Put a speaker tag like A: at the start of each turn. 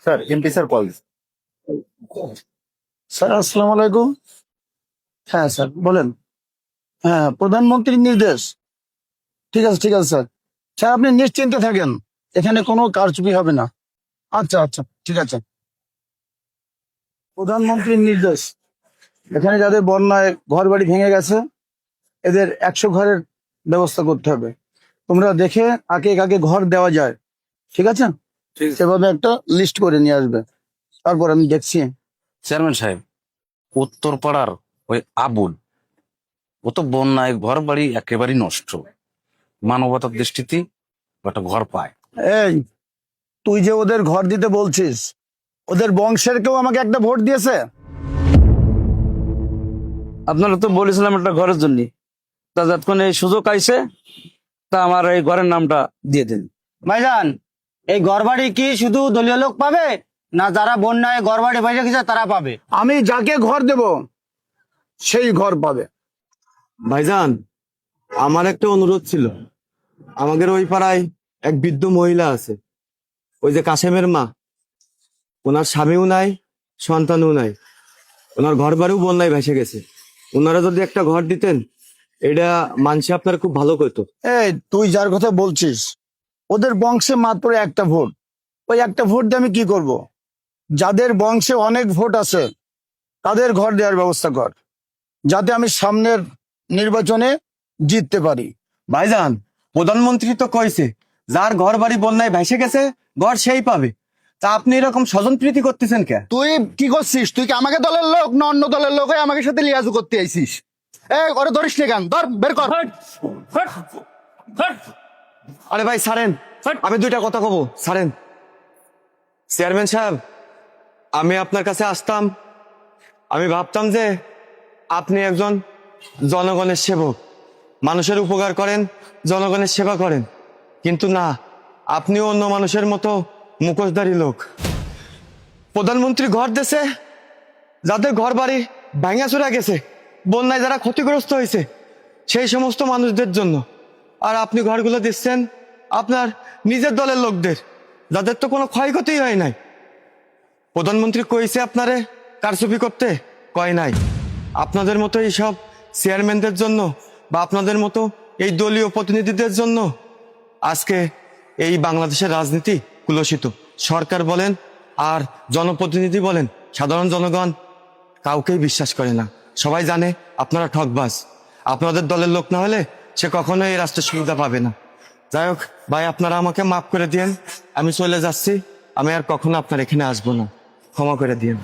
A: Sir MP sir call.
B: Sir আসসালামু আলাইকুম। হ্যাঁ স্যার বলেন। হ্যাঁ, প্রধানমন্ত্রীর নির্দেশ। ঠিক আছে ঠিক আছে স্যার। স্যার আপনি নিশ্চিন্তে থাকেন, এখানে কোনো কারচুপি হবে না। আচ্ছা আচ্ছা ঠিক আছে। প্রধানমন্ত্রীর নির্দেশ, এখানে যাদের বন্যায় ঘর বাড়ি ভেঙে গেছে এদের 100 ঘরের ব্যবস্থা করতে হবে। তোমরা দেখে কাকে কাকে ঘর দেওয়া যায়, ঠিক আছে, সেভাবে একটা লিস্ট করে নিয়ে আসবে, তারপর আমি দেখছি।
C: চেয়ারম্যান সাহেব, উত্তরপাড়ার ওই আবুল, ও তো বন্যায় ঘর বাড়ি একেবারেই নষ্ট। মানবতার দৃষ্টিতে ও একটা ঘর পায়।
B: এই, তুই যে ওদের ঘর দিতে বলছিস, ওদের বংশের কেউ আমাকে একটা ভোট দিয়েছে?
D: আপনারা তো বলেছিলাম একটা ঘরের জন্য, তা যতক্ষণ এই সুযোগ আইছে তা আমার এই ঘরের নামটা দিয়ে দিন।
E: ভাইজান, এই ঘরবাড়ি কি শুধু দলীয় লোক পাবে, না যারা বন্যায় ঘরবাড়ি ভেঙে গেছে তারা পাবে?
B: আমি যাকে ঘর দেব সেই ঘর পাবে।
F: ভাইজান, আমার একটা অনুরোধ ছিল। আমাদের ওই পাড়ায় এক বৃদ্ধ মহিলা আছে, ওই যে কাশেমের মা। ওনার স্বামীও নাই, সন্তানও নাই। ওনার ঘর বাড়িও বন্যায় ভেসে গেছে। ওনারা যদি একটা ঘর দিতেন, এটা মানসি আপনার খুব ভালো করতো।
B: এই, তুই যার কথা বলছিস ওদের বংশে মাত্র একটা ভোট, ওই একটা ভোট দিয়ে আমি কি করব? যাদের বংশে অনেক ভোট আছে তাদের ঘর দেওয়ার ব্যবস্থা কর, যাতে আমি সামনের নির্বাচনে জিততে পারি।
F: ভাইজান, প্রধানমন্ত্রী তো কইছে যার ঘর বাড়ি বন্যায় ভেসে গেছে ঘর সেই পাবে। তা আপনি এরকম স্বজন প্রীতি করতেছেন কে?
B: তুই কি করছিস? তুই কি আমাকে দলের লোক না অন্য দলের লোক হয়ে আমাকে সাথে লিয়াজু করতে আইছিস? এই, ওরে ধরিস নি কেন? ধর, বের কর।
F: আরে ভাই ছাড়েন, আমি দুইটা কথা কব, ছাড়েন। চেয়ারম্যান সাহেব, আমি আপনার কাছে আসতাম, আমি ভাবতাম যে আপনি একজন জনগণের সেবক, মানুষের উপকার করেন, জনগণের সেবা করেন। কিন্তু না, আপনিও অন্য মানুষের মতো মুখোশধারী লোক। প্রধানমন্ত্রী ঘর দেশে যাদের ঘর বাড়ি ভাঙা চুরা গেছে, বন্যায় যারা ক্ষতিগ্রস্ত হয়েছে, সেই সমস্ত মানুষদের জন্য। আর আপনি ঘরগুলো দিচ্ছেন আপনার নিজের দলের লোকদের, যাদের তো কোনো ক্ষয়ক্ষতি হয় নাই। প্রধানমন্ত্রী কইছে আপনারে কারচুপি করতে, কয় নাই। আপনাদের মতো এইসব চেয়ারম্যানদের জন্য বা আপনাদের মতো এই দলীয় প্রতিনিধিদের জন্য আজকে এই বাংলাদেশের রাজনীতি কুলসিত। সরকার বলেন আর জনপ্রতিনিধি বলেন, সাধারণ জনগণ কাউকেই বিশ্বাস করে না। সবাই জানে আপনারা ঠকবাজ। আপনাদের দলের লোক না হলে সে কখনোই এই রাষ্ট্রের সুবিধা পাবে না। যাই হোক ভাই, আপনারা আমাকে মাফ করে দিয়েন, আমি চলে যাচ্ছি। আমি আর কখনো আপনার এখানে আসবো না, ক্ষমা করে দিয়েন।